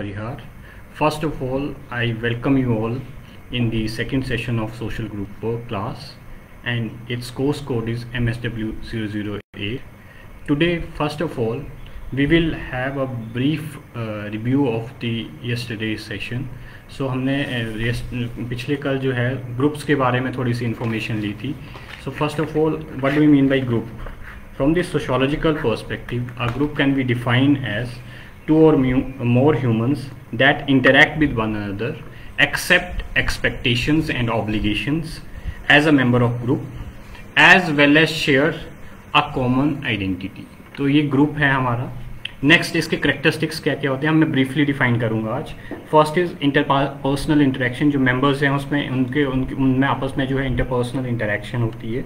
Parihar. First of all, I welcome you all in the second session of social group work class, and its course code is MSW008. Today, first of all, we will have a brief review of the yesterday's session. So हमने पिछले कल जो है groups के बारे में थोड़ी सी information ली थी. So first of all, what do we mean by group? From this sociological perspective, a group can be defined as two or more humans that interact with one another, accept expectations and obligations as a member of group, as well as share a common identity. तो ये group है हमारा. Next इसके characteristics क्या क्या होते हैं मैं ब्रीफली डिफाइन करूंगा आज. First is interpersonal interaction. जो मेंबर्स हैं उसमें उनमें आपस में जो है इंटरपर्सनल इंटरेक्शन होती है,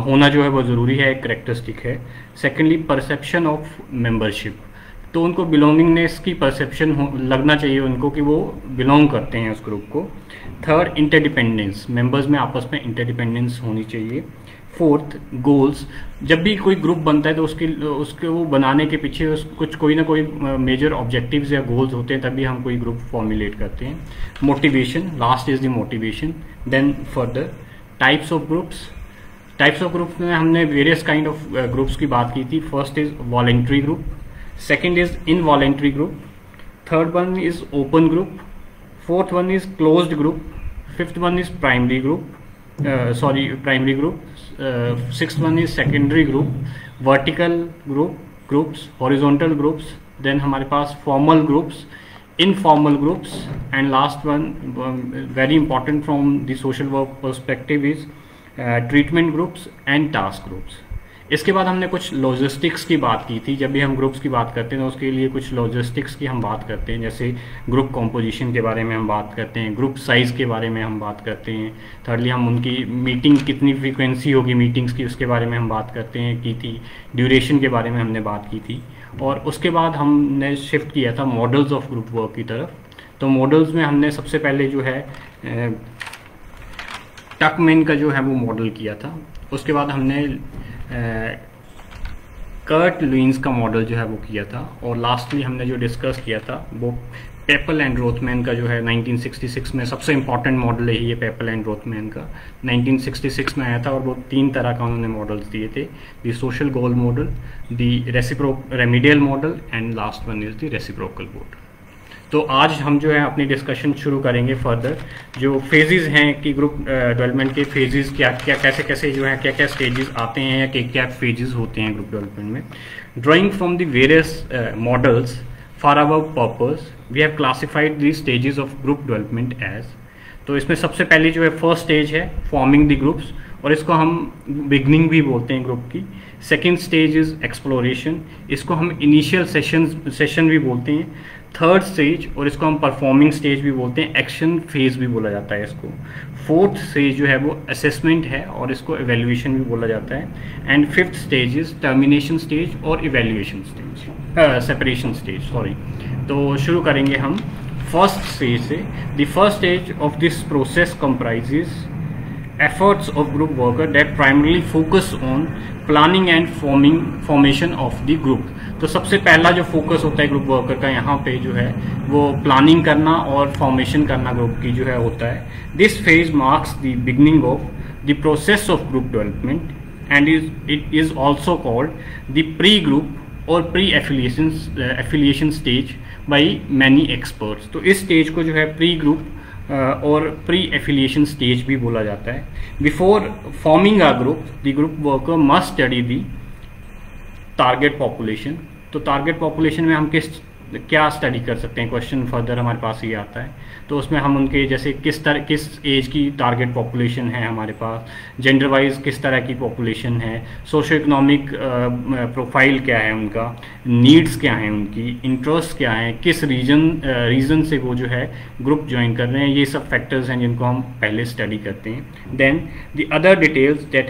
होना जो है वो ज़रूरी है, एक करेक्टरिस्टिक है. Secondly perception of membership. तो उनको बिलोंगिंगनेस की परसेप्शन लगना चाहिए उनको कि वो बिलोंग करते हैं उस ग्रुप को. Third interdependence. मेंबर्स में आपस में इंटरडिपेंडेंस होनी चाहिए. Fourth goals. जब भी कोई ग्रुप बनता है तो उसके वो बनाने के पीछे कुछ कोई ना कोई मेजर ऑब्जेक्टिव्स या गोल्स होते हैं, तभी हम कोई ग्रुप फॉर्मुलेट करते हैं. Motivation. Last is the motivation. Then further types of groups. Types of groups में हमने वेरियस काइंड ऑफ ग्रुप्स की बात की थी. First is voluntary group, second is involuntary group, third one is open group, fourth one is closed group, fifth one is primary group, primary group, sixth one is secondary group, vertical groups, horizontal groups, then हमारे पास formal groups, informal groups, and last one very important from the social work perspective is treatment groups and task groups. इसके बाद हमने कुछ logistics की बात की थी. जब भी हम ग्रुप्स की बात करते हैं तो उसके लिए कुछ लॉजिस्टिक्स की हम बात करते हैं, जैसे ग्रुप कॉम्पोजिशन के बारे में हम बात करते हैं, ग्रुप साइज़ के बारे में हम बात करते हैं. थर्डली हम उनकी मीटिंग कितनी फ्रीक्वेंसी होगी मीटिंग्स की, उसके बारे में हम बात करते हैं की थी. ड्यूरेशन के बारे में हमने बात की थी. और उसके बाद हमने शिफ्ट किया था मॉडल्स ऑफ ग्रुप वर्क की तरफ. तो मॉडल्स में हमने सबसे पहले जो है टकमैन का जो है वो मॉडल किया था. उसके बाद हमने कर्ट लुईस का मॉडल जो है वो किया था. और लास्टली हमने जो डिस्कस किया था वो पेपल एंड रोथमैन का जो है 1966 में सबसे इम्पॉर्टेंट मॉडल है ये पेपल एंड रोथमैन का. 1966 में आया था और वो 3 तरह का उन्होंने मॉडल्स दिए थे. The social goal model, the remedial model, and last one is the reciprocal model. तो आज हम जो है अपनी डिस्कशन शुरू करेंगे फर्दर. जो फेजेस हैं कि ग्रुप डेवलपमेंट के फेजेस क्या क्या कैसे जो है क्या क्या स्टेजेस आते हैं या क्या फेजेस होते हैं ग्रुप डेवलपमेंट में. Drawing from the various models for our purpose we have classified the stages of group development as. तो इसमें सबसे पहले जो है फर्स्ट स्टेज है फॉर्मिंग द ग्रुप्स, और इसको हम बिगनिंग भी बोलते हैं ग्रुप की. सेकेंड स्टेज इज एक्सप्लोरेशन, इसको हम इनिशियल सेशन भी बोलते हैं. थर्ड स्टेज, और इसको हम परफॉर्मिंग स्टेज भी बोलते हैं, एक्शन फेज भी बोला जाता है इसको. फोर्थ स्टेज जो है वो असेसमेंट है और इसको एवेल्युएशन भी बोला जाता है. And fifth stage is termination stage और evaluation stage, separation stage sorry. तो शुरू करेंगे हम फर्स्ट स्टेज से. The first stage of this process comprises efforts of group worker that primarily focus on planning and formation of the group. तो सबसे पहला जो फोकस होता है ग्रुप वर्कर का यहाँ पे जो है वो प्लानिंग करना और फॉर्मेशन करना ग्रुप की जो है होता है. This phase marks the beginning of the process of group development and it is also called the pre group और pre affiliation stage by many experts. तो इस स्टेज को जो है प्री ग्रुप और प्री एफिलिएशन स्टेज भी बोला जाता है. Before forming a group the group worker must study the target population. तो टारगेट पॉपुलेशन में हम क्या स्टडी कर सकते हैं, क्वेश्चन फर्दर हमारे पास ये आता है. तो उसमें हम उनके जैसे किस एज की टारगेट पॉपुलेशन है हमारे पास, जेंडर वाइज किस तरह की पॉपुलेशन है, सोशो इकोनॉमिक प्रोफाइल क्या है उनका, नीड्स क्या हैं उनकी, इंटरेस्ट क्या है, किस रीजन से वो जो है ग्रुप ज्वाइन कर रहे हैं, ये सब फैक्टर्स हैं जिनको हम पहले स्टडी करते हैं. Then the other details that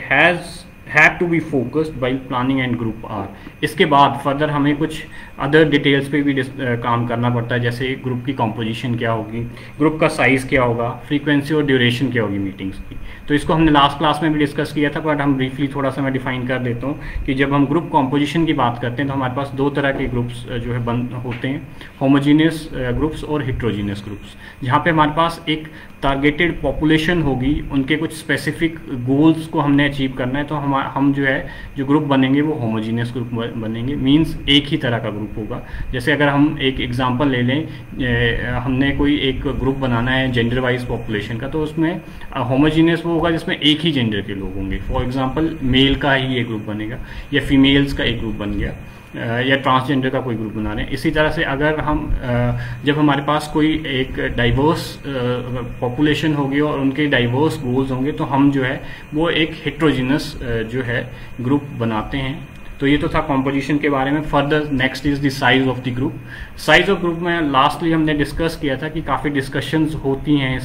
have to be focused while planning and group are. इसके बाद फर्दर हमें कुछ अदर डिटेल्स पे भी काम करना पड़ता है, जैसे ग्रुप की कॉम्पोजिशन क्या होगी, ग्रुप का साइज़ क्या होगा, फ्रीक्वेंसी और ड्यूरेशन क्या होगी मीटिंग्स की। तो इसको हमने लास्ट क्लास में भी डिस्कस किया था, बट हम ब्रीफली थोड़ा सा मैं डिफाइन कर देता हूँ कि जब हम ग्रुप कॉम्पोजिशन की बात करते हैं तो हमारे पास दो तरह के ग्रुप्स जो है बन होते हैं, होमोजीनियस ग्रुप्स और हिट्रोजीनियस ग्रुप्स, जहाँ पे हमारे पास एक टारगेटेड पॉपुलेशन होगी, उनके कुछ स्पेसिफिक गोल्स को हमने अचीव करना है, तो हम जो है जो ग्रुप बनेंगे वो होमोजीनियस ग्रुप बनेंगे, मींस एक ही तरह का ग्रुप होगा। जैसे अगर हम एक एग्जांपल ले लें, हमने कोई एक ग्रुप बनाना है जेंडर वाइज पॉपुलेशन का, तो उसमें होमोजीनियस वो होगा जिसमें एक ही जेंडर के लोग होंगे। फॉर एग्जांपल मेल का ही एक ग्रुप बनेगा या फीमेल्स का एक ग्रुप बन गया, या ट्रांसजेंडर का कोई ग्रुप बना रहे हैं। इसी तरह से अगर हम जब हमारे पास कोई एक डाइवर्स पॉपुलेशन होगी और उनके डाइवर्स गोल्स होंगे, तो हम जो है वो एक हेट्रोजीनस जो है ग्रुप बनाते हैं। तो ये तो था कॉम्पोजिशन के बारे में। Further next is the size of the group. Size of group में लास्टली हमने डिस्कस किया था कि काफ़ी डिस्कशंस होती हैं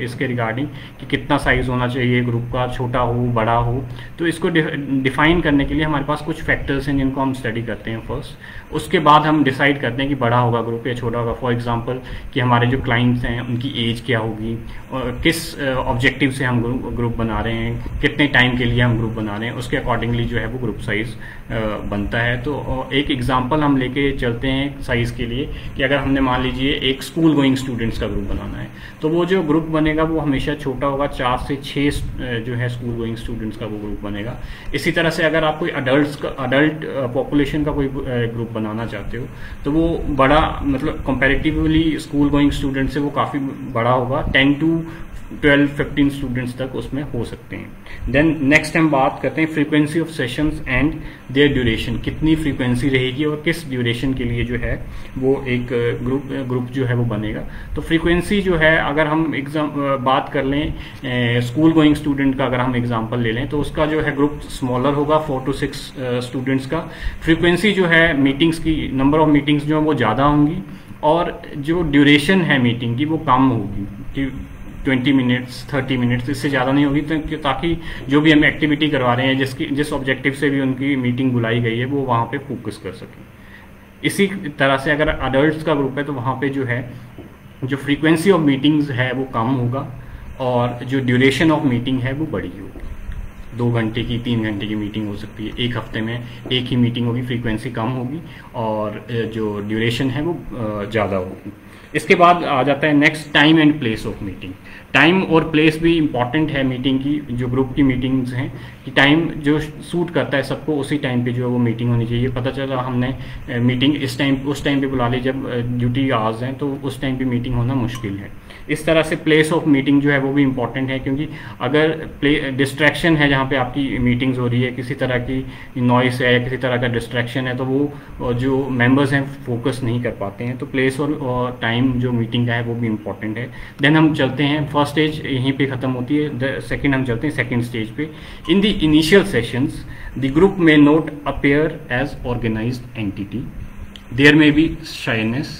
इसके रिगार्डिंग कि कितना साइज होना चाहिए ग्रुप का, छोटा हो बड़ा हो। तो इसको डिफाइन करने के लिए हमारे पास कुछ फैक्टर्स हैं जिनको हम स्टडी करते हैं फर्स्ट। उसके बाद हम डिसाइड करते हैं कि बड़ा होगा ग्रुप या छोटा होगा। फॉर एग्जांपल कि हमारे जो क्लाइंट्स हैं उनकी एज क्या होगी, और किस ऑब्जेक्टिव से हम ग्रुप बना रहे हैं, कितने टाइम के लिए हम ग्रुप बना रहे हैं, उसके अकॉर्डिंगली जो है वो ग्रुप साइज बनता है। तो एक एग्जांपल हम लेके चलते हैं साइज के लिए कि अगर हमने मान लीजिए एक स्कूल गोइंग स्टूडेंट्स का ग्रुप बनाना है, तो वो जो ग्रुप बनेगा वो हमेशा छोटा होगा, 4 से 6 जो है स्कूल गोइंग स्टूडेंट्स का वो ग्रुप बनेगा। इसी तरह से अगर आप कोई अडल्ट पॉपुलेशन का कोई ग्रुप बनाना चाहते हो तो वो बड़ा, मतलब कंपैरेटिवली स्कूल गोइंग स्टूडेंट से वो काफ़ी बड़ा होगा, 10 to 12-15 स्टूडेंट्स तक उसमें हो सकते हैं। देन नेक्स्ट हम बात करते हैं frequency of sessions and their duration, कितनी फ्रीक्वेंसी रहेगी और किस ड्यूरेशन के लिए जो है वो एक ग्रुप जो है वो बनेगा। तो फ्रीक्वेंसी जो है, अगर हम बात कर लें स्कूल गोइंग स्टूडेंट का, अगर हम एग्जांपल ले लें तो उसका जो है ग्रुप स्मॉलर होगा, 4 to 6 स्टूडेंट्स का। फ्रीक्वेंसी जो है मीटिंग्स की, नंबर ऑफ मीटिंग्स जो है वो ज़्यादा होंगी, और जो ड्यूरेशन है मीटिंग की वो कम होगी कि 20 मिनट्स 30 मिनट्स, इससे ज़्यादा नहीं होगी, तो ताकि जो भी हम एक्टिविटी करवा रहे हैं, जिस ऑब्जेक्टिव से भी उनकी मीटिंग बुलाई गई है, वो वहाँ पे फोकस कर सकें। इसी तरह से अगर अडल्ट्स का ग्रुप है तो वहाँ पे जो है जो फ्रीक्वेंसी ऑफ मीटिंग्स है वो कम होगा, और जो ड्यूरेशन ऑफ मीटिंग है वो बड़ी होगी। 2 घंटे की 3 घंटे की मीटिंग हो सकती है, एक हफ्ते में एक ही मीटिंग होगी, फ्रीक्वेंसी कम होगी और जो ड्यूरेशन है वो ज़्यादा होगी। इसके बाद आ जाता है next, time and place of meeting. Time और प्लेस भी इंपॉर्टेंट है मीटिंग की, जो ग्रुप की मीटिंग्स हैं, कि टाइम जो सूट करता है सबको उसी टाइम पे जो है वो मीटिंग होनी चाहिए। पता चला हमने मीटिंग इस टाइम उस टाइम पे बुला ली जब ड्यूटी आवर्स हैं, तो उस टाइम पे मीटिंग होना मुश्किल है। इस तरह से प्लेस ऑफ मीटिंग जो है वो भी इम्पॉर्टेंट है, क्योंकि अगर डिस्ट्रैक्शन है जहाँ पे आपकी मीटिंग्स हो रही है, किसी तरह की नॉइस है, किसी तरह का डिस्ट्रैक्शन है, तो वो जो मेंबर्स हैं फोकस नहीं कर पाते हैं। तो प्लेस और टाइम जो मीटिंग का है वो भी इम्पॉर्टेंट है। देन हम चलते हैं, फर्स्ट स्टेज यहीं पे खत्म होती है, सेकंड हम चलते हैं सेकंड स्टेज पे। In the initial sessions the group may not appear as organized entity, there may be shyness,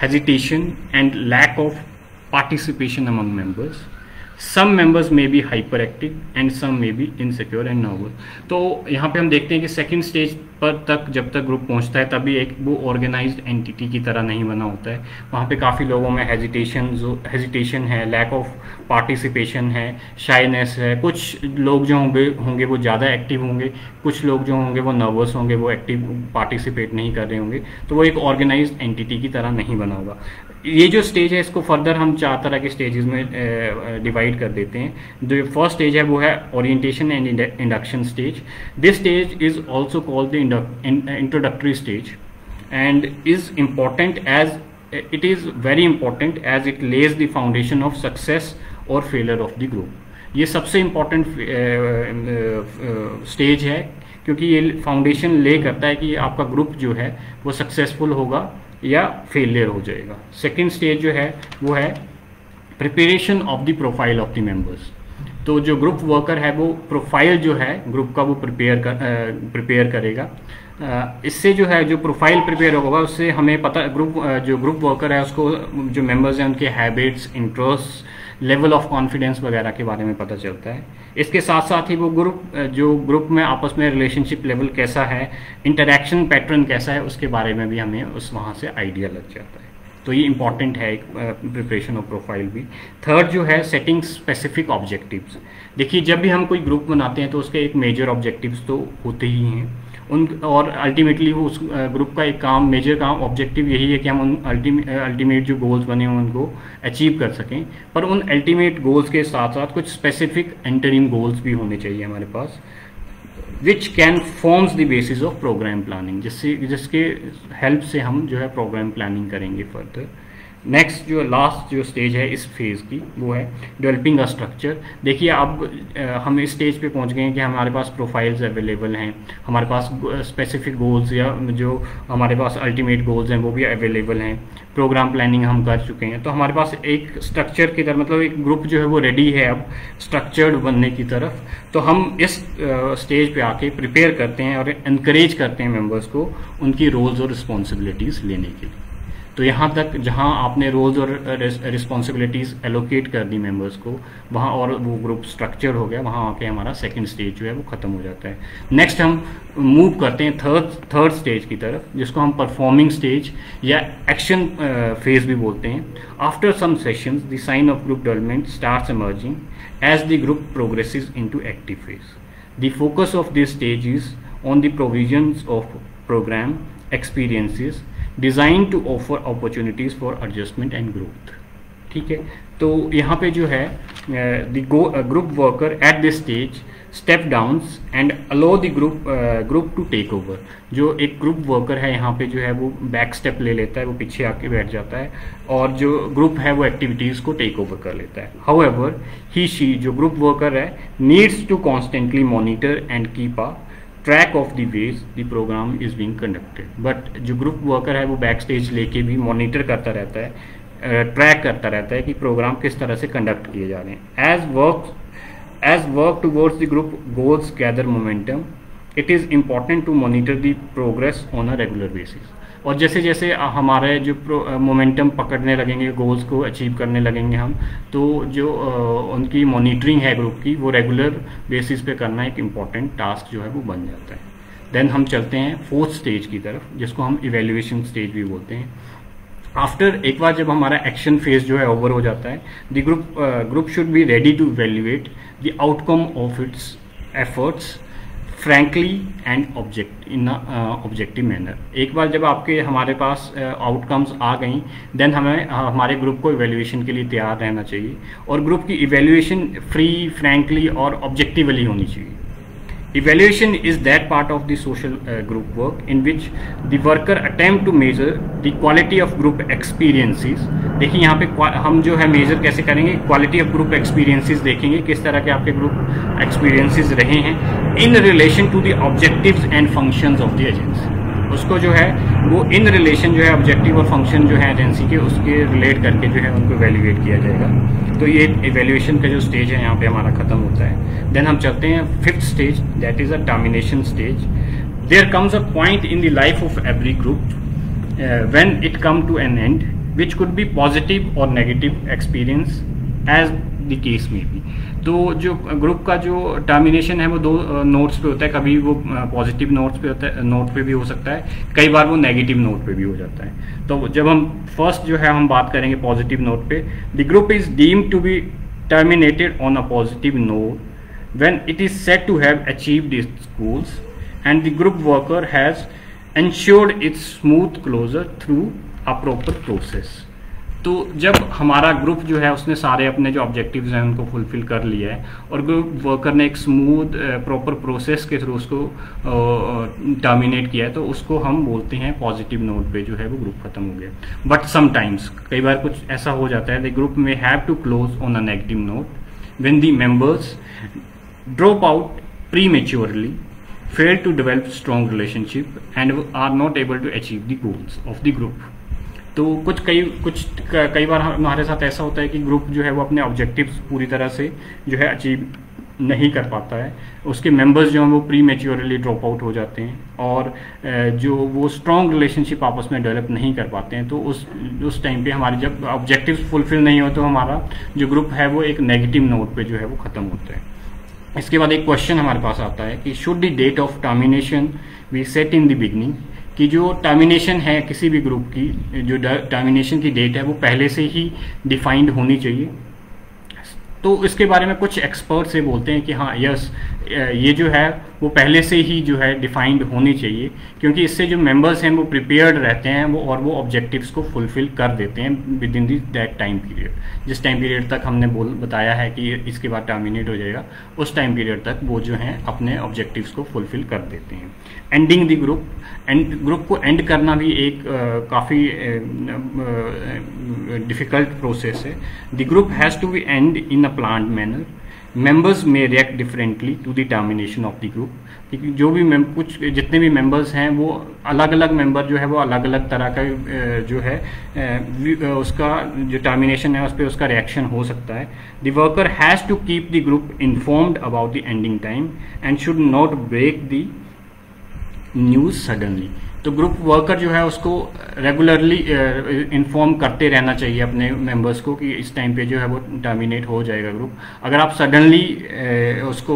hesitation and lack of participation among members. Some members may be hyperactive and some may be insecure and nervous. तो यहाँ पे हम देखते हैं कि second stage पर तक जब तक ग्रुप पहुँचता है तभी एक वो ऑर्गेनाइज्ड एंटिटी की तरह नहीं बना होता है। वहाँ पे काफ़ी लोगों में हेजिटेशन है, लैक ऑफ पार्टिसिपेशन है, शाइनेस है। कुछ लोग जो होंगे वो ज़्यादा एक्टिव होंगे, कुछ लोग जो होंगे वो नर्वस होंगे, वो एक्टिव पार्टिसिपेट नहीं कर रहे होंगे। तो वो एक ऑर्गेनाइज्ड एंटिटी की तरह नहीं बना होगा। ये जो स्टेज है इसको फर्दर हम 4 तरह के स्टेजेस में डिवाइड कर देते हैं। जो फर्स्ट स्टेज है वो है orientation and induction stage. This stage is also called the introductory stage and is important as it is very important as it lays the foundation of success or failure of the group। ये सबसे important stage है, क्योंकि ये foundation ले करता है कि आपका ग्रुप जो है वो सक्सेसफुल होगा या फेलियर हो जाएगा। सेकेंड स्टेज जो है वो है preparation of the profile of the members. तो जो ग्रुप वर्कर है वो प्रोफाइल जो है ग्रुप का वो प्रिपेयर करेगा। इससे जो है जो प्रोफाइल प्रिपेयर होगा उससे हमें पता जो ग्रुप वर्कर है उसको जो मेंबर्स हैं उनके habits, interest, level of confidence वगैरह के बारे में पता चलता है। इसके साथ साथ ही वो ग्रुप में आपस में रिलेशनशिप लेवल कैसा है, इंटरेक्शन पैटर्न कैसा है, उसके बारे में भी हमें वहाँ से आइडिया लग जाता है। तो ये इंपॉर्टेंट है एक प्रिपरेशन ऑफ प्रोफाइल भी। थर्ड जो है सेटिंग स्पेसिफिक ऑब्जेक्टिव्स। देखिए जब भी हम कोई ग्रुप बनाते हैं तो उसके एक मेजर ऑब्जेक्टिव्स तो होते ही हैं और अल्टीमेटली वो उस ग्रुप का एक मेजर काम ऑब्जेक्टिव यही है कि हम उन अल्टीमेट जो गोल्स बने हैं उनको अचीव कर सकें। पर उन अल्टीमेट गोल्स के साथ साथ कुछ स्पेसिफिक इंटरिम गोल्स भी होने चाहिए हमारे पास, which can forms the basis of program planning, जिसके हेल्प से हम जो है प्रोग्राम प्लानिंग करेंगे फर्दर। नेक्स्ट जो लास्ट जो स्टेज है इस फेज़ की वो है डेवलपिंग अ स्ट्रक्चर। देखिए अब हम इस स्टेज पे पहुंच गए हैं कि हमारे पास प्रोफाइल्स अवेलेबल हैं, हमारे पास स्पेसिफिक गोल्स या जो हमारे पास अल्टीमेट गोल्स हैं वो भी अवेलेबल हैं, प्रोग्राम प्लानिंग हम कर चुके हैं। तो हमारे पास एक स्ट्रक्चर की तरफ मतलब एक ग्रुप जो है वो रेडी है अब स्ट्रक्चर्ड बनने की तरफ। तो हम इस स्टेज पे आके प्रिपेयर करते हैं और इनकरेज करते हैं मेंबर्स को उनकी रोल्स और रिस्पॉन्सिबिलिटीज़ लेने के लिए। तो यहाँ तक जहाँ आपने रोल्स और रिस्पॉन्सिबिलिटीज़ एलोकेट कर दी मेंबर्स को, वहाँ और वो ग्रुप स्ट्रक्चर हो गया, वहाँ आके हमारा सेकंड स्टेज जो है वो ख़त्म हो जाता है। नेक्स्ट हम मूव करते हैं थर्ड स्टेज की तरफ, जिसको हम परफॉर्मिंग स्टेज या एक्शन फेज भी बोलते हैं। After some sessions the sign of group development starts emerging as the group progresses into active phase. The focus of this stage is on the provisions of programme experiences design to offer opportunities for adjustment and growth. ठीक है, तो यहाँ पे जो है the group worker at this stage step downs and allow the group to take over. जो एक group worker है यहाँ पे जो है वो बैक स्टेप ले लेता है, वो पीछे आके बैठ जाता है और जो ग्रुप है वो एक्टिविटीज़ को टेक ओवर कर लेता है। हाउएवर ही शी जो ग्रुप वर्कर है needs to constantly monitor and keep a track of the ways the programme is being conducted. But जो ग्रुप वर्कर है वो बैक स्टेज लेके भी मॉनिटर करता रहता है, ट्रैक करता रहता है कि प्रोग्राम किस तरह से कंडक्ट किए जा रहे हैं। As work towards the group goals gather momentum it is important to monitor the progress on a regular basis. और जैसे जैसे हमारे जो मोमेंटम पकड़ने लगेंगे, गोल्स को अचीव करने लगेंगे हम, तो जो उनकी मॉनिटरिंग है ग्रुप की वो रेगुलर बेसिस पे करना एक इम्पॉर्टेंट टास्क जो है वो बन जाता है। देन हम चलते हैं फोर्थ स्टेज की तरफ, जिसको हम इवेल्युएशन स्टेज भी बोलते हैं। आफ्टर एक बार जब हमारा एक्शन फेज जो है ओवर हो जाता है, the group should be ready to evaluate the outcome of its efforts frankly and objective manner. एक बार जब हमारे पास आउटकम्स आ गई, देन हमें हमारे ग्रुप को इवेल्युएशन के लिए तैयार रहना चाहिए और ग्रुप की इवेल्युएशन फ्री, फ्रैंकली और ऑब्जेक्टिवली होनी चाहिए। Evaluation is that part of the social group work in which the worker attempt to measure the quality of group experiences। देखिए यहाँ पे हम जो है मेजर कैसे करेंगे, क्वालिटी ऑफ ग्रुप एक्सपीरियंसेस देखेंगे, किस तरह के आपके ग्रुप एक्सपीरियंसेस रहे हैं in relation to the objectives and functions of the agency. उसको जो है वो इन रिलेशन जो है ऑब्जेक्टिव और फंक्शन जो है एजेंसी के, उसके रिलेट करके जो है उनको इवेल्युएट किया जाएगा। तो ये इवेल्युएशन का जो स्टेज है यहाँ पे हमारा खत्म होता है। देन हम चलते हैं fifth stage, that is a termination stage. There comes a point in the life of every group when it come to an end which could be positive or negative experience as the case may be. तो जो group का जो termination है वो दो notes पे होता है, कभी वो पॉजिटिव नोट पे भी हो सकता है, कई बार वो नेगेटिव नोट पे भी हो जाता है। तो जब हम फर्स्ट जो है हम बात करेंगे पॉजिटिव नोट पे, the group is deemed to be terminated on a positive note when it is said to have achieved its goals and the group worker has ensured its smooth closure through a proper process. तो जब हमारा group जो है उसने सारे अपने जो objectives हैं उनको फुलफिल कर लिया है और ग्रुप वर्कर ने एक स्मूथ प्रॉपर प्रोसेस के थ्रू उसको टर्मिनेट किया है, तो उसको हम बोलते हैं पॉजिटिव नोट पे जो है वो ग्रुप खत्म हो गया। बट समटाइम्स कई बार कुछ ऐसा हो जाता है, the group may have to close on a negative note when the members drop out prematurely, fail to develop strong relationship and are not able to achieve the goals of the group. तो कई बार हमारे साथ ऐसा होता है कि group जो है वो अपने ऑब्जेक्टिव्स पूरी तरह से जो है अचीव नहीं कर पाता है, उसके मेंबर्स जो हैं वो प्री मैच्योरली ड्रॉप आउट हो जाते हैं और जो वो स्ट्रॉन्ग रिलेशनशिप आपस में डेवलप नहीं कर पाते हैं, तो उस टाइम पे हमारे जब ऑब्जेक्टिव्स फुलफिल नहीं हो तो हमारा जो ग्रुप है वो एक नेगेटिव नोट पे जो है वो ख़त्म होता है। इसके बाद एक क्वेश्चन हमारे पास आता है कि should the date of termination be set in the beginning, कि जो टर्मिनेशन है किसी भी ग्रुप की, जो टर्मिनेशन की डेट है वो पहले से ही डिफाइंड होनी चाहिए। तो इसके बारे में कुछ एक्सपर्ट से बोलते हैं कि हाँ यस, ये जो है वो पहले से ही जो है डिफाइंड होनी चाहिए, क्योंकि इससे जो मेंबर्स हैं वो प्रिपेयर्ड रहते हैं वो, और वो ऑब्जेक्टिव्स को फुलफिल कर देते हैं with in that time period. जिस टाइम पीरियड तक हमने बताया है कि इसके बाद टर्मिनेट हो जाएगा, उस टाइम पीरियड तक वो जो हैं अपने ऑब्जेक्टिव्स को फुलफिल कर देते हैं। Ending the group, and group को एंड करना भी एक काफ़ी डिफ़िकल्ट प्रोसेस है। The group has to be end in a planned manner, members may react differently to the termination of the group, क्योंकि जो भी कुछ जितने भी मेंबर्स हैं वो अलग अलग मेंबर जो है वो अलग अलग तरह का जो है उसका जो टर्मिनेशन है उस पर उसका रिएक्शन हो सकता है। The worker has to keep the group informed about the ending time and should not break the news suddenly. तो ग्रुप वर्कर जो है उसको रेगुलरली इन्फॉर्म करते रहना चाहिए अपने मेंबर्स को कि इस टाइम पे जो है वो टर्मिनेट हो जाएगा ग्रुप। अगर आप सडनली उसको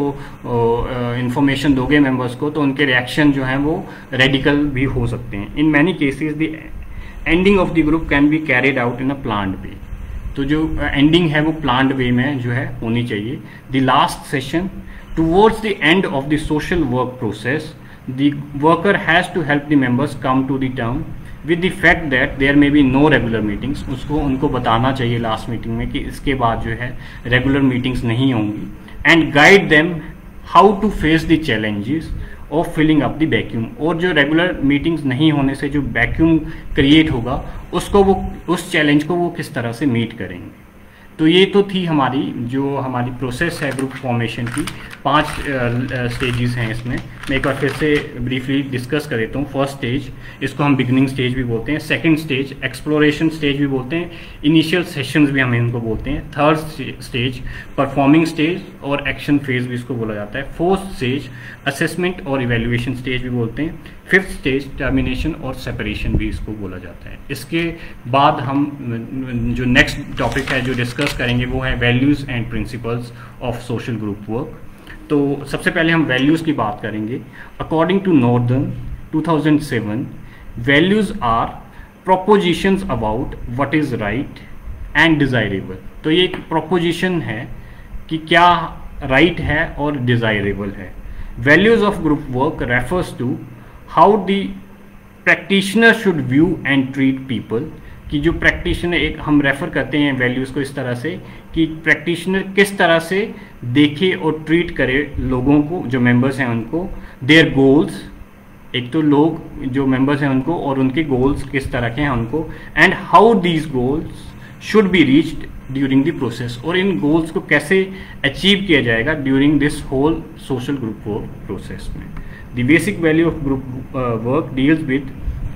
इन्फॉर्मेशन दोगे मेंबर्स को तो उनके रिएक्शन जो हैं वो रेडिकल भी हो सकते हैं। In many cases the ending of the group can be carried out in a planned way. तो जो एंडिंग है वो प्लान्ड वे में जो है होनी चाहिए। The last session towards the end of the social work process, the worker has to help the members come to the term with the fact that there may be no regular meetings। उसको उनको बताना चाहिए last meeting में कि इसके बाद जो है रेगुलर मीटिंग्स नहीं होंगी, and guide them how to face the challenges of filling up the vacuum. और जो रेगुलर मीटिंग्स नहीं होने से जो वैक्यूम क्रिएट होगा उसको वो, उस चैलेंज को वो किस तरह से मीट करेंगे। तो ये तो थी हमारी प्रोसेस है ग्रुप फॉर्मेशन की। 5 स्टेजेस हैं इसमें। मैं एक बार फिर से ब्रीफली डिस्कस कर देता हूँ। फर्स्ट स्टेज, इसको हम बिगनिंग स्टेज भी बोलते हैं। सेकंड स्टेज एक्सप्लोरेशन स्टेज भी बोलते हैं। इनिशियल सेशंस भी हम इनको बोलते हैं। थर्ड स्टेज परफॉर्मिंग स्टेज और एक्शन फेज भी इसको बोला जाता है। फोर्थ स्टेज असेसमेंट और इवेल्युएशन स्टेज भी बोलते हैं। फिफ्थ स्टेज टर्मिनेशन और सेपरेशन भी इसको बोला जाता है। इसके बाद हम जो नेक्स्ट टॉपिक है जो डिस्कस करेंगे वो है values and principles of social group work. तो सबसे पहले हम वैल्यूज़ की बात करेंगे। According to Northen 2007, values are propositions about what is right and desirable. तो ये एक प्रोपोजिशन है कि क्या राइट है और डिज़ायरेबल है। Values of group work refers to how the practitioner should view and treat people, कि जो प्रैक्टिशनर, एक हम रेफर करते हैं वैल्यूज़ को इस तरह से कि प्रैक्टिशनर किस तरह से देखे और ट्रीट करे लोगों को, जो मेंबर्स हैं उनको। देयर गोल्स, एक तो लोग जो मेंबर्स हैं उनको और उनके गोल्स किस तरह के हैं उनको, and how these goals should be reached during the process, और इन गोल्स को कैसे अचीव किया जाएगा during this whole social group work process में। The basic value of group work deals with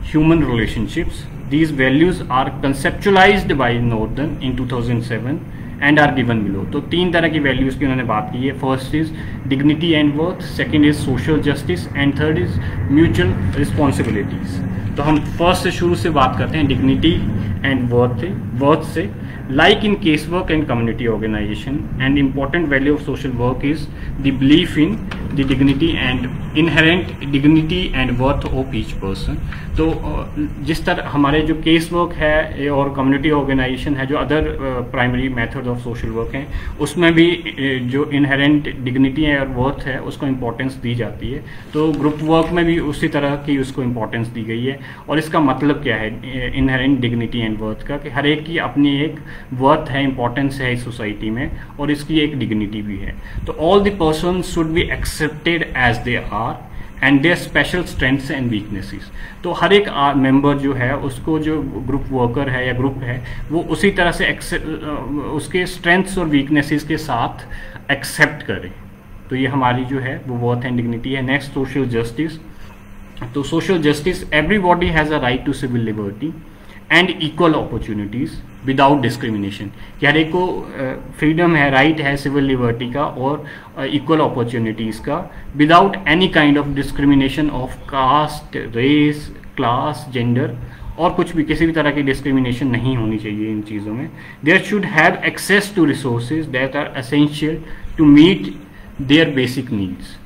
human relationships. These values are conceptualized by Norton in 2007 and are given below. तो 3 तरह की वैल्यूज़ की उन्होंने बात की है। First is dignity and worth, second is social justice and third is mutual responsibilities. तो हम फर्स्ट से शुरू से बात करते हैं डिग्निटी एंड वर्थ से। Like in casework and community organization, an important value of social work is the belief in the dignity and inherent dignity and worth of each person. तो जिस तरह हमारे जो केस वर्क है और community organisation है, जो other primary method of social work हैं, उसमें भी जो इनहेरेंट डिग्निटी है और वर्थ है उसको इम्पोर्टेंस दी जाती है। तो ग्रुप वर्क में भी उसी तरह की उसको इम्पोर्टेंस दी गई है। और इसका मतलब क्या है इनहेरेंट डिग्निटी एंड वर्थ का, कि हर एक की अपनी एक वर्थ है, इंपॉर्टेंस है इस सोसाइटी में, और इसकी एक डिग्निटी भी है। तो all the person should be accepted as they are and their special strengths and weaknesses. तो हर एक मेंबर जो है उसको, जो ग्रुप वर्कर है या ग्रुप है, वो उसी तरह से उसके स्ट्रेंथ्स और वीकनेसेस के साथ एक्सेप्ट करे। तो ये हमारी जो है वो वर्थ एंड डिग्निटी है। Next social justice. तो social justice, everybody has a right to civil liberty and equal opportunities without discrimination, कि हर एक को फ्रीडम है, राइट है सिविल लिबर्टी का और इक्वल अपॉर्चुनिटीज़ का without any kind of discrimination of caste, race, class, gender और कुछ भी, किसी भी तरह की डिस्क्रिमिनेशन नहीं होनी चाहिए इन चीज़ों में. There should have access to resources that are essential to meet their basic needs.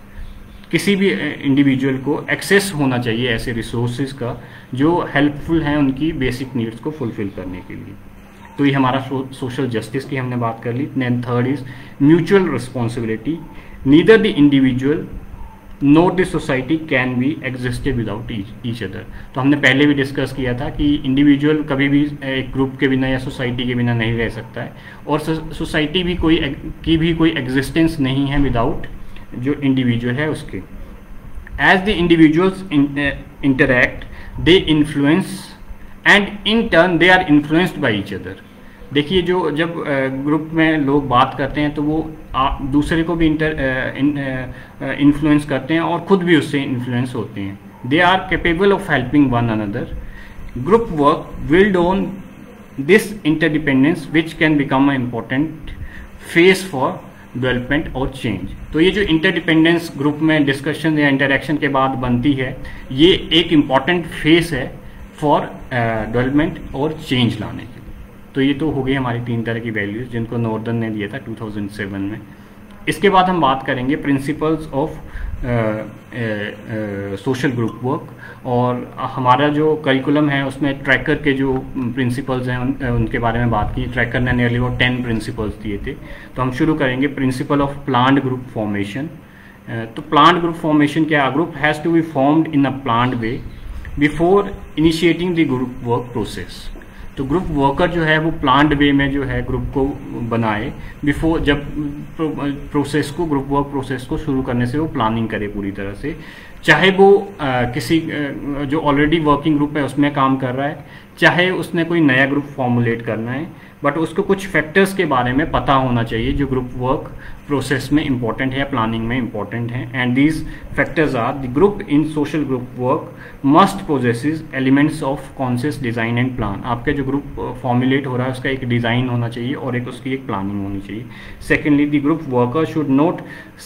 किसी भी इंडिविजुअल को एक्सेस होना चाहिए ऐसे रिसोर्सेज का जो हेल्पफुल हैं उनकी बेसिक नीड्स को फुलफिल करने के लिए. तो ये हमारा सोशल जस्टिस की हमने बात कर ली. Then third is mutual responsibility. Neither the individual not the society can be existed without each other. तो हमने पहले भी डिस्कस किया था कि इंडिविजुअल कभी भी एक ग्रुप के बिना या सोसाइटी के बिना नहीं रह सकता है और सोसाइटी भी कोई एग्जिस्टेंस नहीं है विदाउट जो इंडिविजुअल है उसके. As the individuals interact they influence and in turn they are influenced by each other. देखिए जब ग्रुप में लोग बात करते हैं तो वो दूसरे को भी इन्फ्लुएंस करते हैं और खुद भी उससे इन्फ्लुएंस होते हैं. They are capable of helping one another. Group work build on this interdependence which can become a important face for development और चेंज. तो ये जो इंटरडिपेंडेंस ग्रुप में डिस्कशन या इंटरेक्शन के बाद बनती है, ये एक इम्पॉर्टेंट फेस है फॉर डेवलपमेंट और चेंज लाने के लिए. तो ये तो हो गई हमारी 3 तरह की वैल्यूज जिनको नॉर्दर्न ने दिया था 2007 में. इसके बाद हम बात करेंगे principles of social group work. और हमारा जो करिकुलम है उसमें ट्रैकर के जो प्रिंसिपल्स हैं उनके बारे में बात की. ट्रैकर ने नियरली वो 10 प्रिंसिपल्स दिए थे. तो हम शुरू करेंगे principle of planned group formation. तो प्लान्ड ग्रुप फॉर्मेशन क्या? Group has to be formed in a planned way before initiating the group work process. तो ग्रुप वर्कर जो है वो प्लान्ड वे में जो है ग्रुप को बनाए बिफोर, जब प्रोसेस को, ग्रुप वर्क प्रोसेस को शुरू करने से वो प्लानिंग करे पूरी तरह से. चाहे वो किसी जो ऑलरेडी वर्किंग ग्रुप है उसमें काम कर रहा है, चाहे उसने कोई नया ग्रुप फॉर्मुलेट करना है, बट उसको कुछ फैक्टर्स के बारे में पता होना चाहिए जो ग्रुप वर्क प्रोसेस में इंपॉर्टेंट है या प्लानिंग में इंपॉर्टेंट है. And these factors are the group in social group work must possesses elements of conscious design and plan. आपका जो ग्रुप फॉर्मुलेट हो रहा है उसका एक डिजाइन होना चाहिए और एक उसकी एक प्लानिंग होनी चाहिए. Secondly, the group worker should not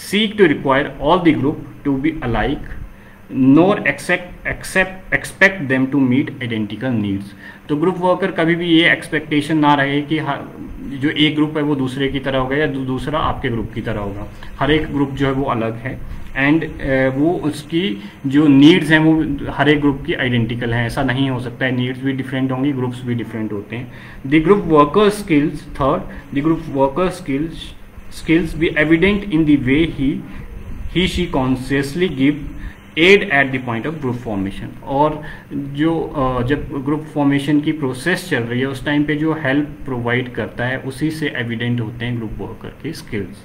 seek to require all the group to be alike nor expect them to meet identical needs. तो ग्रुप वर्कर कभी भी ये एक्सपेक्टेशन ना रहे कि जो एक ग्रुप है वो दूसरे की तरह होगा या दूसरा आपके ग्रुप की तरह होगा. हर एक ग्रुप जो है वो अलग है एंड वो उसकी जो नीड्स हैं वो हर एक ग्रुप की आइडेंटिकल हैं. ऐसा नहीं हो सकता है. नीड्स भी डिफरेंट होंगी, ग्रुप्स भी डिफरेंट होते हैं. The group worker skills. Third, the group worker skills be evident in the way he she consciously give aid at the point of group formation. और जो जब ग्रुप फॉर्मेशन की process चल रही है उस टाइम पे जो हेल्प प्रोवाइड करता है उसी से एविडेंट होते हैं ग्रुप वर्कर के स्किल्स.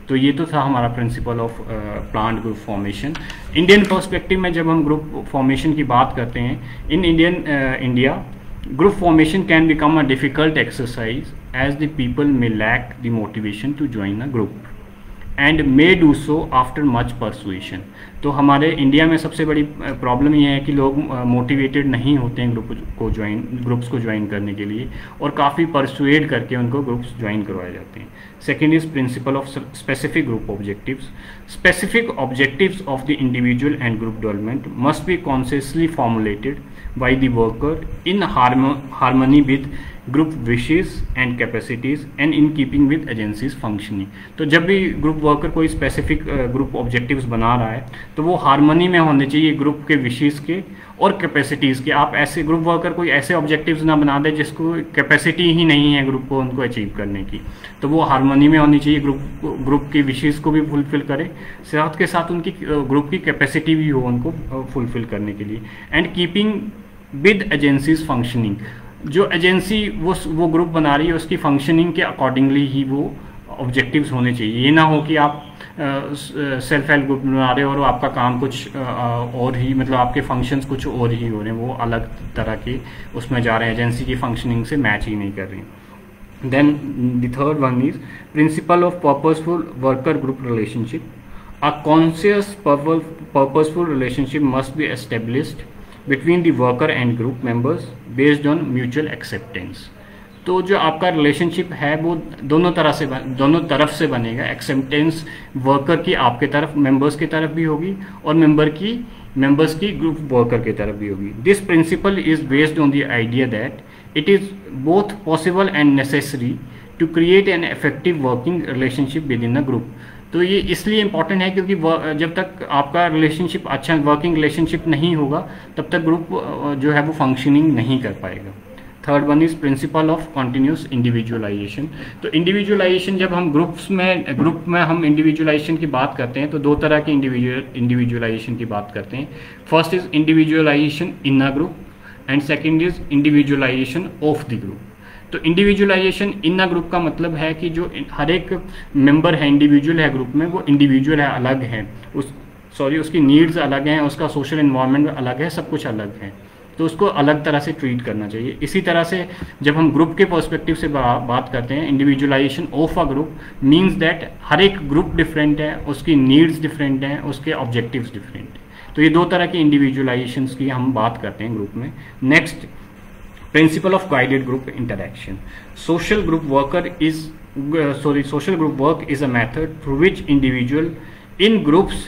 तो ये तो था हमारा principle of planned group formation. Indian perspective में जब हम ग्रुप फॉर्मेशन की बात करते हैं in India, group formation can become a difficult exercise as the people may lack the motivation to join a group and may do so after much persuasion. तो हमारे India में सबसे बड़ी प्रॉब्लम यह है कि लोग मोटिवेटेड नहीं होते हैं ग्रुप्स को ज्वाइन करने के लिए और काफ़ी परसुएड करके उनको ग्रुप्स ज्वाइन करवाए जाते हैं. Second is principle of specific group objectives. Specific objectives of the individual and group development must be consciously formulated by the worker in harmony with group wishes and capacities and in keeping with agencies functioning. तो जब भी group worker कोई specific group objectives बना रहा है तो वो harmony में होने चाहिए ग्रुप के विशेष के और कैपेसिटीज़ के. आप ऐसे ग्रुप वर्कर कोई ऐसे ऑब्जेक्टिव्स ना बना दे जिसको कैपेसिटी ही नहीं है ग्रुप को उनको अचीव करने की. तो वो हारमोनी में होनी चाहिए, ग्रुप के विशेष को भी फुलफिल करे, साथ के साथ उनकी ग्रुप की कैपेसिटी भी हो उनको फुलफिल करने के लिए. And keeping with agencies functioning. जो एजेंसी वो ग्रुप बना रही है उसकी फंक्शनिंग के अकॉर्डिंगली ही वो ऑब्जेक्टिव्स होने चाहिए. ये ना हो कि आप सेल्फ हेल्प ग्रुप बना रहे हो और आपका काम कुछ और ही, मतलब आपके फंक्शंस कुछ और ही हो रहे हैं, वो अलग तरह के उसमें जा रहे हैं, एजेंसी की फंक्शनिंग से मैच ही नहीं कर रही. Then the third one is principle of purposeful worker group relationship. A conscious purposeful relationship must be established between the worker and group members based on mutual acceptance. तो जो आपका relationship है वो दोनों तरफ से बनेगा. एक्सेप्टेंस वर्कर की आपके तरफ, मेंबर्स की तरफ भी होगी और मेंबर्स की ग्रुप वर्कर की तरफ भी होगी. This principle is based on the idea that it is both possible and necessary to create an effective working relationship within a group. तो ये इसलिए इम्पॉर्टेंट है क्योंकि जब तक आपका रिलेशनशिप अच्छा वर्किंग रिलेशनशिप नहीं होगा तब तक ग्रुप जो है वो फंक्शनिंग नहीं कर पाएगा. Third one is principle of continuous individualisation. तो इंडिविजुअलाइजेशन जब हम ग्रुप में हम इंडिविजुअलाइजेशन की बात करते हैं तो दो तरह की इंडिविजुअलाइजेशन की बात करते हैं. First is individualisation in a group and second is individualisation of the group. तो इंडिविजुअलाइजेशन इन अ ग्रुप का मतलब है कि जो हर एक मेंबर है, इंडिविजुअल है ग्रुप में, वो इंडिविजुअल है, अलग है, उसकी नीड्स अलग हैं, उसका सोशल एनवायरनमेंट अलग है, सब कुछ अलग है, तो उसको अलग तरह से ट्रीट करना चाहिए. इसी तरह से जब हम ग्रुप के पर्सपेक्टिव से बात करते हैं, individualization of a group means that हर एक ग्रुप डिफरेंट है, उसकी नीड्स डिफरेंट हैं, उसके ऑब्जेक्टिव्स डिफरेंट हैं. तो ये दो तरह की इंडिविजुअलाइजेशन की हम बात करते हैं ग्रुप में. Next, principle of guided group interaction. Social group work is a method through which individual in groups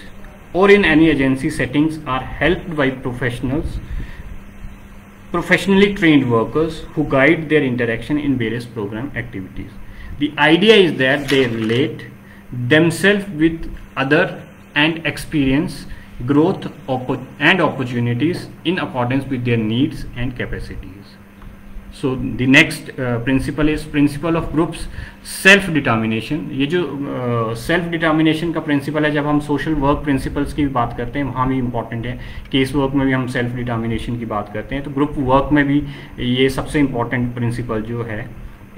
or in any agency settings are helped by professionally trained workers who guide their interaction in various program activities. The idea is that they relate themselves with other and experience growth and opportunities in accordance with their needs and capacities. So the next principle is principle of groups self determination. ये जो self determination का principal है, जब हम social work principles की बात करते हैं वहाँ भी इम्पॉर्टेंट है. केस वर्क में भी हम सेल्फ डिटर्मिनेशन की बात करते हैं, तो ग्रुप वर्क में भी ये सबसे इम्पॉर्टेंट प्रिंसिपल जो है.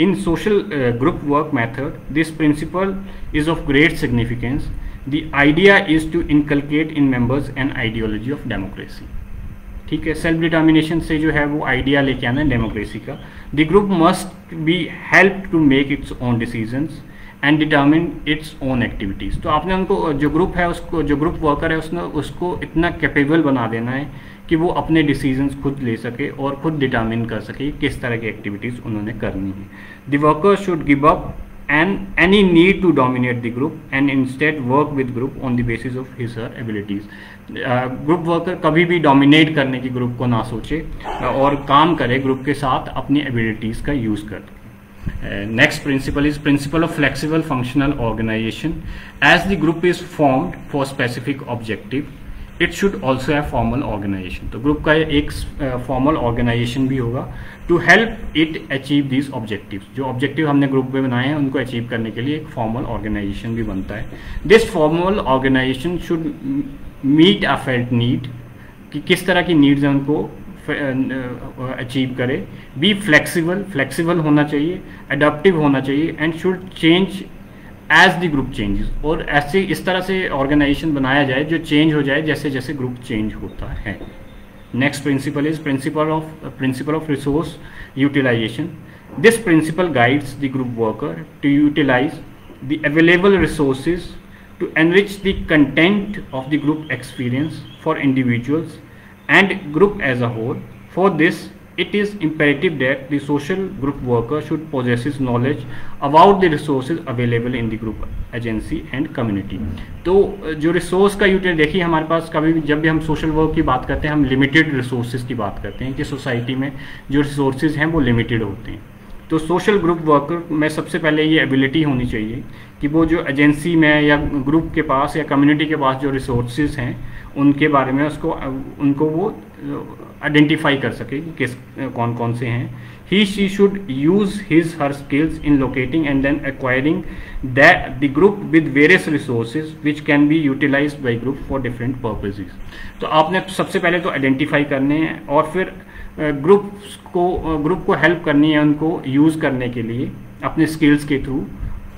In social group work method this principle is of great significance. The idea is to inculcate in members an ideology of democracy. ठीक है, सेल्फ डिटर्मिनेशन से जो है वो आइडिया लेके आना है डेमोक्रेसी का. The group must be help to make its own decisions and determine its own activities. तो आपने उनको, जो ग्रुप है उसको, जो ग्रुप वर्कर है उसको इतना कैपेबल बना देना है कि वो अपने डिसीजंस खुद ले सके और खुद डिटर्मिन कर सके किस तरह की एक्टिविटीज़ उन्होंने करनी है. The worker should give up any need to dominate the group and instead work with group on the basis of his or abilities. Group worker कभी भी डोमिनेट करने की ग्रुप को ना सोचे और काम करे ग्रुप के साथ अपनी एबिलिटीज़ का यूज़ कर. Next principle is principle of flexible functional organization. As the group is formed for specific objective it should also have formal organization. तो ग्रुप का एक फॉर्मल ऑर्गेनाइजेशन भी होगा to help it achieve this objectives. जो objective हमने group में बनाए हैं उनको अचीव करने के लिए एक फॉर्मल ऑर्गेनाइजेशन भी बनता है. This formal organization should meet a felt need, कि किस तरह की नीड्स हैं उनको अचीव करे. बी फ्लेक्सिबल होना चाहिए, अडॉप्टिव होना चाहिए and should change as the group changes. और ऐसे इस तरह से ऑर्गेनाइजेशन बनाया जाए जो चेंज हो जाए जैसे जैसे ग्रुप चेंज होता है. Next principle is principle of resource utilization. This principle guides the group worker to utilize the available resources to enrich the content of the group experience for individuals and group as a whole. For this, it is imperative that the social group worker should possess knowledge about the resources available in the group, agency and community. तो जो resource का यूटिल, देखिए हमारे पास कभी भी जब भी हम सोशल वर्क की बात करते हैं हम लिमिटेड रिसोर्सेज की बात करते हैं कि सोसाइटी में जो रिसोर्सेज हैं वो लिमिटेड होते हैं. तो सोशल ग्रुप वर्कर में सबसे पहले ये एबिलिटी होनी चाहिए कि वो जो एजेंसी में या ग्रुप के पास या कम्युनिटी के पास जो रिसोर्सेज हैं उनके बारे में उनको वो आइडेंटिफाई कर सके कि कौन कौन से हैं. He she should use his her skills in locating and then acquiring that the group with various resources which can be utilized by group for different purposes. तो आपने सबसे पहले तो आइडेंटिफाई करने हैं और फिर ग्रुप को हेल्प करनी है उनको यूज़ करने के लिए अपने स्किल्स के थ्रू,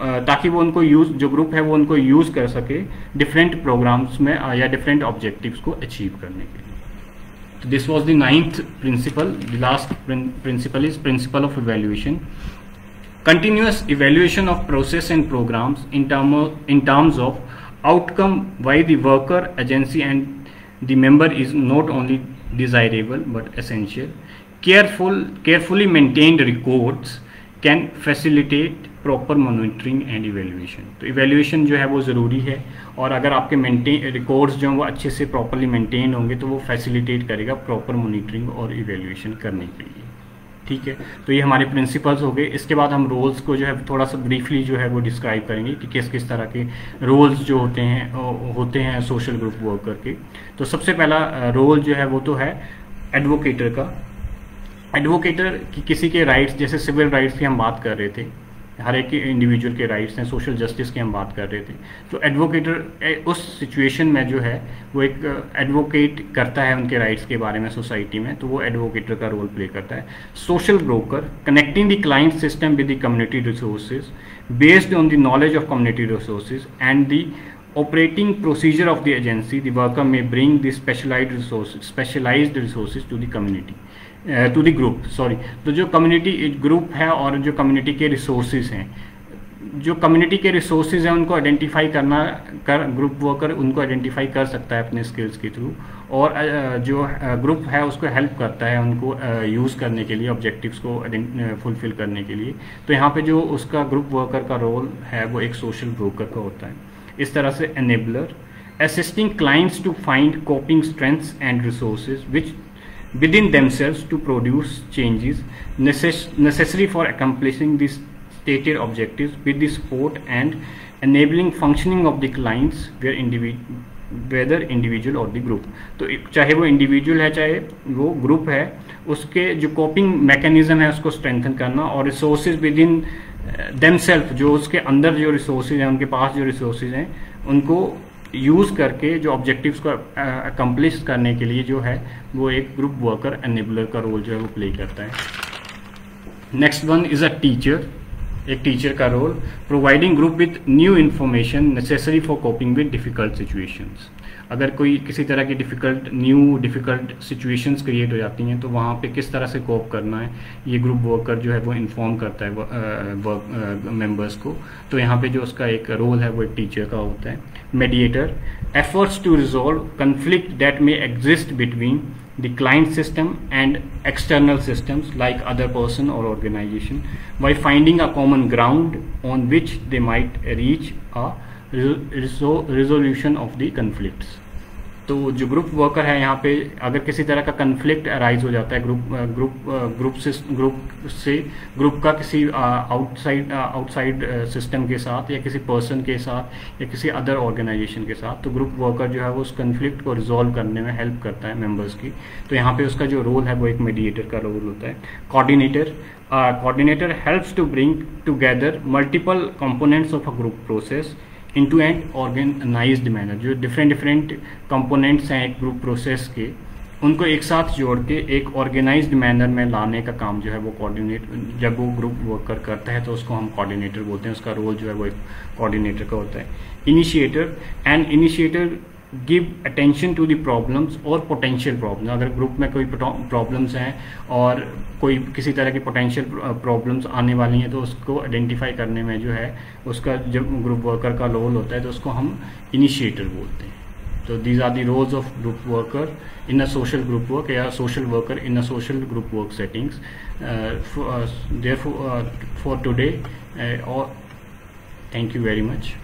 ताकि वो उनको जो ग्रुप है वो उनको यूज़ कर सके डिफरेंट प्रोग्राम्स में या डिफरेंट ऑब्जेक्टिव्स को अचीव करने के लिए. तो this was the 9th principle. The last principle is principle of evaluation. Continuous evaluation of process and programs in terms of outcome by the worker, agency and the member is not only desirable but essential. Carefully maintained records can facilitate proper monitoring and evaluation. तो evaluation जो है वो ज़रूरी है, और अगर आपके records जो हैं वो अच्छे से प्रॉपरली मेंटेन होंगे तो वो फैसिलिटेट करेगा प्रॉपर मॉनिटरिंग और इवेल्युएशन करने के लिए. ठीक है, तो ये हमारे प्रिंसिपल्स हो गए. इसके बाद हम रोल्स को जो है थोड़ा सा ब्रीफली जो है वो डिस्क्राइब करेंगे कि किस किस तरह के रोल्स जो होते हैं सोशल ग्रुप वर्कर के. तो सबसे पहला रोल जो है वो तो है एडवोकेटर का. एडवोकेटर की किसी के राइट्स, जैसे सिविल राइट्स की हम बात कर रहे थे, हर एक इंडिविजुअल के राइट्स हैं, सोशल जस्टिस की हम बात कर रहे थे, तो एडवोकेटर उस सिचुएशन में जो है वो एक एडवोकेट करता है उनके राइट्स के बारे में सोसाइटी में, तो वो एडवोकेटर का रोल प्ले करता है. Social broker connecting the client system with the community resources based on the knowledge of community resources and the operating procedure of the agency, the worker may bring the specialized resources to the community, to the group. Sorry, तो जो community group है और जो community के resources हैं, जो community के resources हैं उनको आइडेंटिफाई ग्रुप वर्कर उनको आइडेंटिफाई कर सकता है अपने स्किल्स के थ्रू, और जो ग्रुप है उसको हेल्प करता है उनको यूज़ करने के लिए, ऑब्जेक्टिव्स को फुलफिल करने के लिए. तो यहाँ पे जो उसका ग्रुप वर्कर का रोल है वो एक सोशल ब्रोकर का होता है. इस तरह से enabler assisting clients to find coping strengths and resources which within themselves to produce changes necessary for accomplishing these stated objectives with the support and enabling functioning of the clients whether individual or the group. तो चाहे वो individual है चाहे वो group है, उसके जो coping mechanism है उसको स्ट्रेंथन करना, और रिसोर्सेज विद इन देमसेल्फ, जो उसके अंदर जो रिसोर्सेज हैं, उनके पास जो रिसोर्सेज हैं, उनको यूज़ करके जो ऑब्जेक्टिव्स को अकम्प्लिश करने के लिए जो है वो एक ग्रुप वर्कर एनेबलर का रोल जो है वो प्ले करता है. Next one is a teacher. एक टीचर का role providing group with new information necessary for coping with difficult situations. अगर कोई किसी तरह की डिफिकल्ट सिचुएशंस क्रिएट हो जाती हैं तो वहाँ पे किस तरह से कोप करना है ये ग्रुप वर्कर जो है वो इन्फॉर्म करता है मेंबर्स को. तो यहाँ पे जो उसका एक रोल है वो एक टीचर का होता है. Mediator efforts to resolve conflict that may exist between the client system and external systems like other person or organization by finding a common ground on which they might reach a resolution of the conflicts. तो जो group worker है यहाँ पे अगर किसी तरह का conflict arise हो जाता है ग्रुप का किसी आउटसाइड सिस्टम के साथ या किसी पर्सन के साथ या किसी अदर ऑर्गेनाइजेशन के साथ, तो ग्रुप वर्कर जो है वो उस कन्फ्लिक्ट को रिजॉल्व करने में हेल्प करता है मेंबर्स की. तो यहाँ पे उसका जो रोल है वो एक मीडिएटर का रोल होता है. Coordinator helps to bring together multiple components of a group process into an organized manner. जो डिफरेंट कंपोनेंट्स हैं एक ग्रुप प्रोसेस के, उनको एक साथ जोड़ के एक ऑर्गेनाइज्ड मैनर में लाने का काम जो है वो जब वो ग्रुप वर्कर करता है तो उसको हम कोऑर्डिनेटर बोलते हैं. उसका रोल जो है वो एक कोऑर्डिनेटर का होता है. Initiator give attention to the problems और पोटेंशियल प्रॉब्लम. अगर ग्रुप में कोई प्रॉब्लम्स हैं और कोई किसी तरह की पोटेंशियल प्रॉब्लम्स आने वाली हैं तो उसको आइडेंटिफाई करने में जो है उसका जब ग्रुप वर्कर का रोल होता है तो उसको हम इनिशिएटर बोलते हैं. तो these are the roles of group worker in a social group work या social worker in a social group work settings. Therefore for today, और थैंक यू वेरी मच.